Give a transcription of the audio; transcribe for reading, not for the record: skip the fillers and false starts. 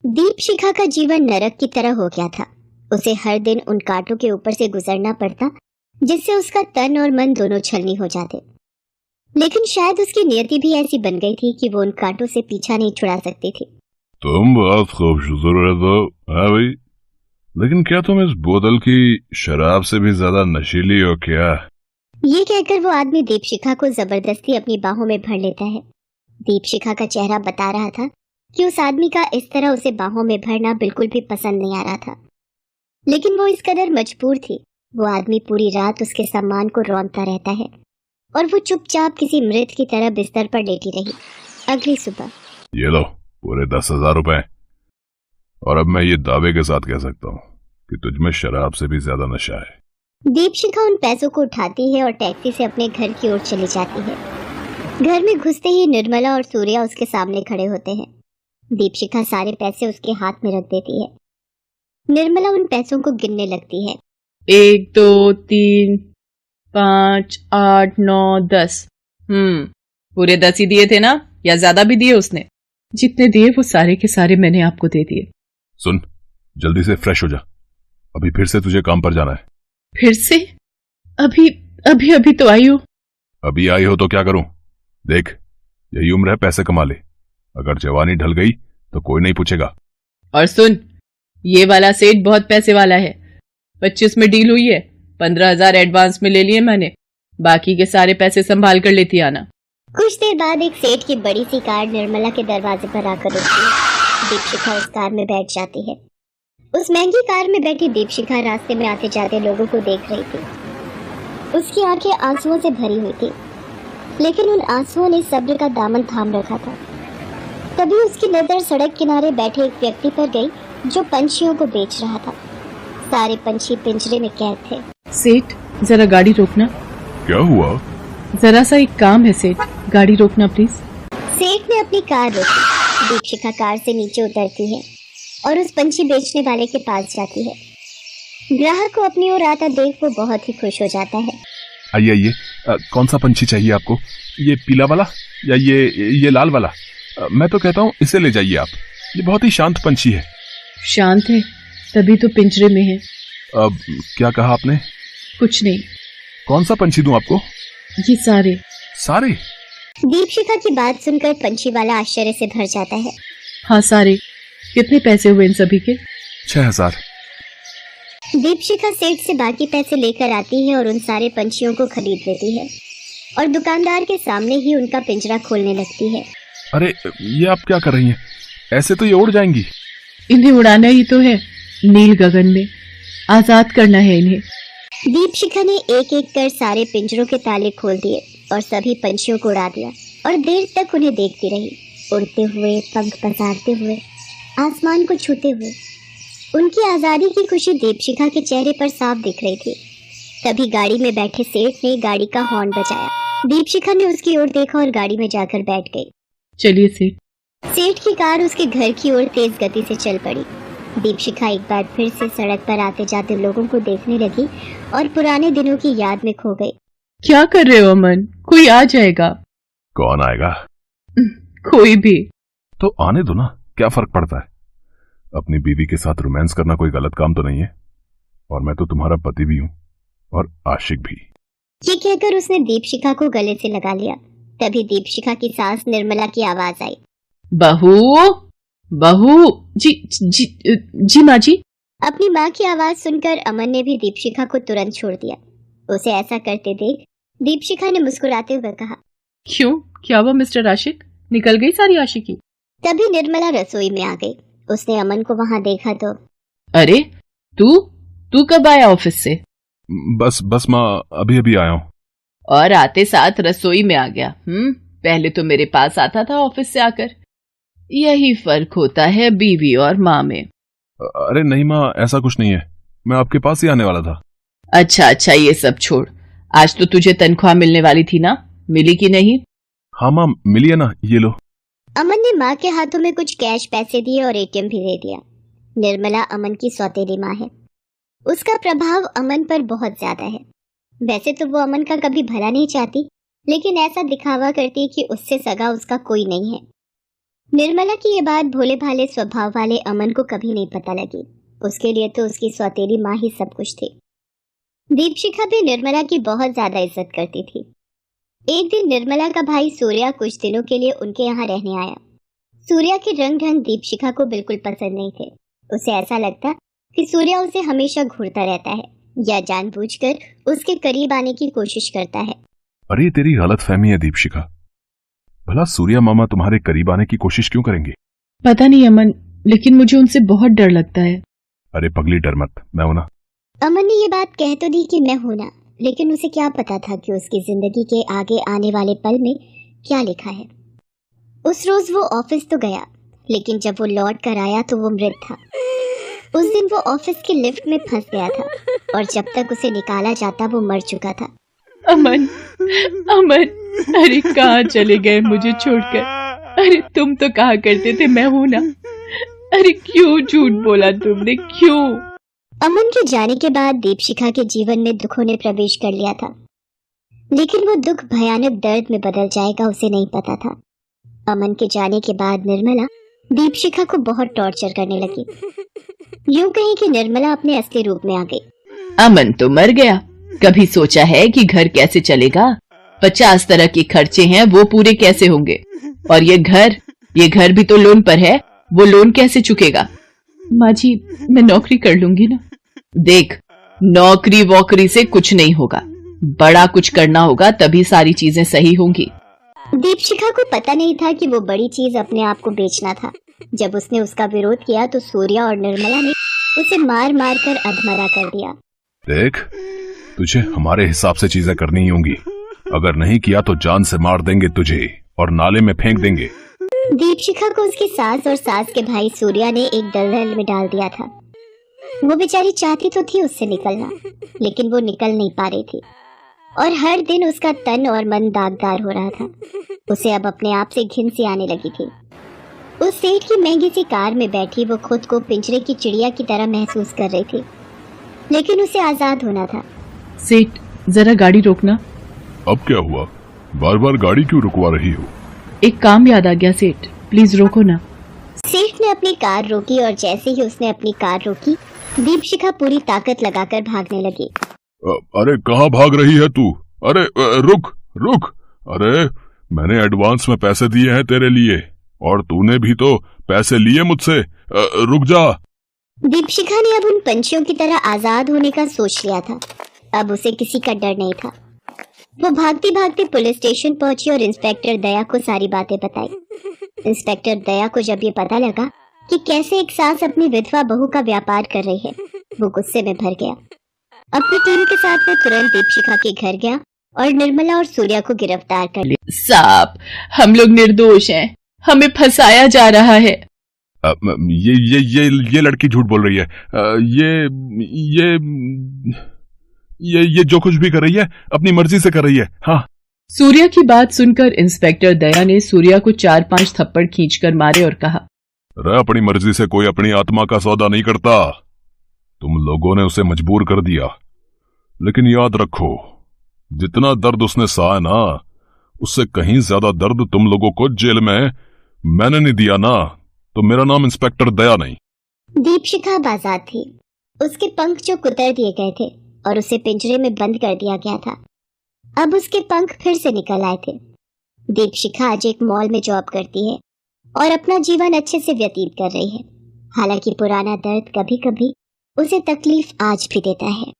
दीपशिखा का जीवन नरक की तरह हो गया था। उसे हर दिन उन कांटों के ऊपर से गुजरना पड़ता, जिससे उसका तन और मन दोनों छलनी हो जाते। लेकिन शायद उसकी नियति भी ऐसी बन गई थी कि वो उन कांटों से पीछा नहीं छुड़ा सकती थी। तुम बहुत खूबसूरत हो, हाँ भाई, लेकिन क्या तुम इस बोतल की शराब से भी ज्यादा नशीली हो क्या? ये कहकर वो आदमी दीपशिखा को जबरदस्ती अपनी बाहों में भर लेता है। दीपशिखा का चेहरा बता रहा था कि उस आदमी का इस तरह उसे बाहों में भरना बिल्कुल भी पसंद नहीं आ रहा था, लेकिन वो इस कदर मजबूर थी। वो आदमी पूरी रात उसके सम्मान को रौंदता रहता है और वो चुपचाप किसी मृत की तरह बिस्तर पर लेटी रही। अगली सुबह, ये लो पूरे 10,000 रुपए, और अब मैं ये दावे के साथ कह सकता हूँ कि तुझमें शराब से भी ज्यादा नशा है। दीपशिखा उन पैसों को उठाती है और टैक्सी से अपने घर की ओर चली जाती है। घर में घुसते ही निर्मला और सूर्या उसके सामने खड़े होते हैं। दीपशिखा सारे पैसे उसके हाथ में रख देती है। निर्मला उन पैसों को गिनने लगती है। 1 2 3 5 8 9 10। पूरे 10 ही दिए थे ना, या ज्यादा भी दिए उसने? जितने दिए वो सारे के सारे मैंने आपको दे दिए। सुन, जल्दी से फ्रेश हो जा, अभी फिर से तुझे काम पर जाना है। फिर से? अभी अभी अभी तो आई हो। अभी आई हो तो क्या करूं? देख, यही उम्र है, पैसे कमा ले। अगर जवानी ढल गई तो कोई नहीं पूछेगा। और सुन, ये वाला सेठ बहुत पैसे वाला है। 25 में डील हुई है, 15,000 एडवांस में ले लिए मैंने, बाकी के सारे पैसे संभाल कर लेती आना। कुछ देर बाद एक सेठ की बड़ी सी कार निर्मला के दरवाजे पर आकर रुकती है। दीपशिखा उस कार में बैठ जाती है। उस महंगी कार में बैठी दीपशिखा रास्ते में आते जाते लोगों को देख रही थी। उसकी आंखें आंसुओं से भरी हुई थी, लेकिन उन आंसुओं ने सब्र का दामन थाम रखा था। तभी उसकी नजर सड़क किनारे बैठे एक व्यक्ति पर गई जो पंछियों को बेच रहा था। सारे पंछी पिंजरे में कैद थे। सेठ, जरा गाड़ी रोकना। क्या हुआ? जरा सा एक काम है सेठ, गाड़ी रोकना प्लीज। सेठ ने अपनी कार रोकी। दीपशिखा कार से नीचे उतरती है और उस पंछी बेचने वाले के पास जाती है। ग्राहक को अपनी ओर आता देख वो बहुत ही खुश हो जाता है। आइए आइए, कौन सा पंछी चाहिए आपको? ये पीला वाला या ये लाल वाला? मैं तो कहता हूँ इसे ले जाइए आप, ये बहुत ही शांत पंछी है। शांत है, तभी तो पिंजरे में है। अब क्या कहा आपने? कुछ नहीं। कौन सा पंछी दूं आपको? ये सारे। सारे? दीपशिखा की बात सुनकर पंछी वाला आश्चर्य से भर जाता है। हाँ सारे। कितने पैसे हुए इन सभी के? 6,000। दीपशिखा सेठ से बाकी पैसे लेकर आती है और उन सारे पंछियों को खरीद लेती है और दुकानदार के सामने ही उनका पिंजरा खोलने लगती है। अरे ये आप क्या कर रही हैं? ऐसे तो ये उड़ जाएंगी। इन्हें उड़ाना ही तो है, नील गगन में आजाद करना है इन्हें। दीपशिखा ने एक एक कर सारे पिंजरों के ताले खोल दिए और सभी पंछियों को उड़ा दिया और देर तक उन्हें देखती रही, उड़ते हुए, पंख पसारते हुए, आसमान को छूते हुए। उनकी आजादी की खुशी दीपशिखा के चेहरे पर साफ दिख रही थी। तभी गाड़ी में बैठे सेठ ने गाड़ी का हॉर्न बजाया। दीपशिखा ने उसकी ओर देखा और गाड़ी में जाकर बैठ गई। चलिए सेठ। सेठ की कार उसके घर की ओर तेज गति से चल पड़ी। दीपशिखा एक बार फिर से सड़क पर आते जाते लोगों को देखने लगी और पुराने दिनों की याद में खो गई। क्या कर रहे हो अमन? कोई आ जाएगा। कौन आएगा? कोई भी। तो आने दो ना, क्या फर्क पड़ता है? अपनी बीवी के साथ रोमांस करना कोई गलत काम तो नहीं है, और मैं तो तुम्हारा पति भी हूँ और आशिक भी। ये कहकर उसने दीपशिखा को गले से लगा लिया। तभी दीपशिखा की सास निर्मला की आवाज आई। बहू, बहू। जी जी जी माँ जी। अपनी माँ की आवाज सुनकर अमन ने भी दीपशिखा को तुरंत छोड़ दिया। उसे ऐसा करते देख दीपशिखा ने मुस्कुराते हुए कहा, क्यों, क्या हुआ मिस्टर आशिक? निकल गई सारी आशिकी? तभी निर्मला रसोई में आ गई। उसने अमन को वहाँ देखा तो, अरे तू कब आया ऑफिस से? बस माँ, अभी अभी आया हूँ। और आते साथ रसोई में आ गया? पहले तो मेरे पास आता था ऑफिस से आकर। यही फर्क होता है बीवी और माँ में। अरे नहीं माँ, ऐसा कुछ नहीं है, मैं आपके पास ही आने वाला था। अच्छा, ये सब छोड़। आज तो तुझे तनख्वाह मिलने वाली थी ना, मिली कि नहीं? हाँ माँ, मिली है ना, ये लो। अमन ने माँ के हाथों में कुछ कैश पैसे दिए और एटीएम भी दे दिया। निर्मला अमन की सौतेली माँ है। उसका प्रभाव अमन पर बहुत ज्यादा है। वैसे तो वो अमन का कभी भला नहीं चाहती, लेकिन ऐसा दिखावा करती कि उससे सगा उसका कोई नहीं है। निर्मला की ये बात भोले भाले स्वभाव वाले अमन को कभी नहीं पता लगी। उसके लिए तो उसकी सौतेली माँ ही सब कुछ थी। दीपशिखा भी निर्मला की बहुत ज्यादा इज्जत करती थी। एक दिन निर्मला का भाई सूर्या कुछ दिनों के लिए उनके यहाँ रहने आया। सूर्या के रंग ढंग दीपशिखा को बिल्कुल पसंद नहीं थे। उसे ऐसा लगता कि सूर्या उसे हमेशा घूरता रहता है या जानबूझकर उसके करीब आने की कोशिश करता है। अरे तेरी गलतफहमी है दीपशिखा। भला सूर्या मामा तुम्हारे करीब आने की कोशिश क्यों करेंगे? पता नहीं अमन, लेकिन मुझे उनसे बहुत डर लगता है। अरे पगली डर मत, मैं हूं ना। अमन ने ये बात कह तो दी कि मैं हूं ना, लेकिन उसे क्या पता था कि उसकी जिंदगी के आगे आने वाले पल में क्या लिखा है। उस रोज वो ऑफिस तो गया, लेकिन जब वो लौट कर आया तो वो मृत था। उस दिन वो ऑफिस के लिफ्ट में फंस गया था और जब तक उसे निकाला जाता वो मर चुका था। अमन, अमन, अरे कहाँ चले गए मुझे छोड़कर? अरे तुम तो कहा करते थे मैं हूं ना। अरे क्यों झूठ बोला तुमने, क्यों? अमन के जाने के बाद दीपशिखा के जीवन में दुखों ने प्रवेश कर लिया था, लेकिन वो दुख भयानक दर्द में बदल जाएगा उसे नहीं पता था। अमन के जाने के बाद निर्मला दीपशिखा को बहुत टॉर्चर करने लगी। यूं कहीं कि निर्मला अपने असली रूप में आ गई। अमन तो मर गया, कभी सोचा है कि घर कैसे चलेगा? 50 तरह के खर्चे हैं, वो पूरे कैसे होंगे? और ये घर भी तो लोन पर है, वो लोन कैसे चुकेगा? माँ जी, मैं नौकरी कर लूंगी ना। देख, नौकरी वोकरी से कुछ नहीं होगा, बड़ा कुछ करना होगा, तभी सारी चीजें सही होंगी। दीपशिखा को पता नहीं था कि वो बड़ी चीज अपने आप को बेचना था। जब उसने उसका विरोध किया तो सूर्या और निर्मला ने उसे मार मार कर अधमरा कर दिया। देख, तुझे हमारे हिसाब से चीजें करनी ही होंगी। अगर नहीं किया तो जान से मार देंगे तुझे और नाले में फेंक देंगे। दीपशिखा को उसकी सास और सास के भाई सूर्या ने एक दलदल में डाल दिया था। वो बेचारी चाहती तो थी उससे निकलना, लेकिन वो निकल नहीं पा रही थी और हर दिन उसका तन और मन दागदार हो रहा था। उसे अब अपने आप से घिन सी आने लगी थी। उस सेठ की महंगी सी कार में बैठी वो खुद को पिंजरे की चिड़िया की तरह महसूस कर रही थी, लेकिन उसे आजाद होना था। सेठ, जरा गाड़ी रोकना। अब क्या हुआ? बार बार गाड़ी क्यों रुकवा रही हो? एक काम याद आ गया सेठ, प्लीज रोको ना। सेठ ने अपनी कार रोकी और जैसे ही उसने अपनी कार रोकी, दीपशिखा पूरी ताकत लगाकर भागने लगी। अरे कहाँ भाग रही है तू? अरे रुक रुक। अरे मैंने एडवांस में पैसे दिए हैं तेरे लिए और तूने भी तो पैसे लिए मुझसे। रुक जा। दीपशिखा ने अब उन पंछियों की तरह आजाद होने का सोच लिया था। अब उसे किसी का डर नहीं था। वो भागती भागती पुलिस स्टेशन पहुंची और इंस्पेक्टर दया को सारी बातें बताई। इंस्पेक्टर दया को जब ये पता लगा कि कैसे एक सास अपनी विधवा बहू का व्यापार कर रही है, वो गुस्से में भर गया। अपनी टीम के साथ वो तुरंत दीपशिखा के घर गया और निर्मला और सूर्या को गिरफ्तार कर लिया। साहब, हम लोग निर्दोष हैं, हमें फंसाया जा रहा है। ये लड़की झूठ बोल रही है। ये जो कुछ भी कर रही है अपनी मर्जी से कर रही है। हाँ। सूर्या की बात सुनकर इंस्पेक्टर दया ने सूर्या को 4-5 थप्पड़ खींचकर मारे और कहा, अपनी मर्जी से कोई अपनी आत्मा का सौदा नहीं करता। तुम लोगों ने उसे मजबूर कर दिया, लेकिन याद रखो, जितना दर्द उसने सहा ना, उससे कहीं ज्यादा दर्द तुम लोगों को जेल में मैंने नहीं दिया ना, तो मेरा नाम इंस्पेक्टर दया नहीं। दीपशिखा आजाद थी। उसके पंख जो कुतर दिए गए थे और उसे पिंजरे में बंद कर दिया गया था, अब उसके पंख फिर से निकल आए थे। दीपशिखा आज एक मॉल में जॉब करती है और अपना जीवन अच्छे से व्यतीत कर रही है। हालांकि पुराना दर्द कभी कभी उसे तकलीफ आज भी देता है।